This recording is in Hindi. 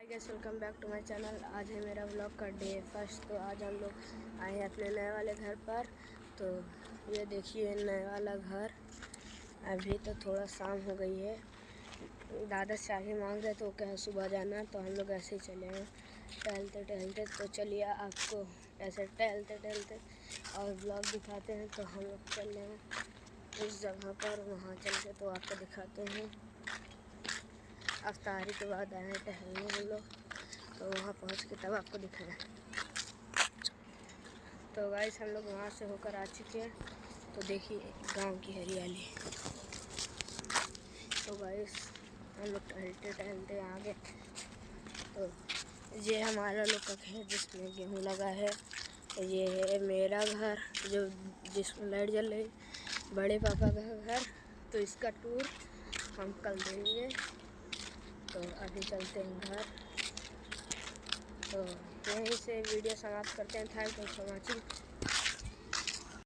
Guys, welcome back to my channel. आज है मेरा व्लॉग का डे फर्स्ट। तो आज हम लोग आए हैं अपने नए वाले घर पर। तो ये देखिए नए वाला घर। अभी तो थोड़ा शाम हो गई है। दादा चाबी मांग रहे तो क्या सुबह जाना, तो हम लोग ऐसे ही चले हैं टहलते टहलते। तो चलिए आपको ऐसे टहलते टहलते और व्लॉग दिखाते हैं। तो हम लोग चल रहे हैं उस जगह पर, वहाँ चल के तो आपको दिखाते हैं। अफ्तारी के बाद आए हैं टहलने हम लोग, तो वहाँ पहुँच के तब आपको दिखाएं। तो गाइस, हम लोग वहाँ से होकर आ चुके हैं। तो देखिए गांव की हरियाली। तो गाइस, हम लोग टहलते टहलते आ गए। तो ये हमारा लोग का खेत जिसमें गेहूँ लगा है। ये है मेरा घर जो जिसमें लाइट जल रही, बड़े पापा का घर। तो इसका टूर हम कल देंगे। तो अभी चलते हैं घर। तो यहीं से वीडियो समाप्त करते हैं। Thank you for watching.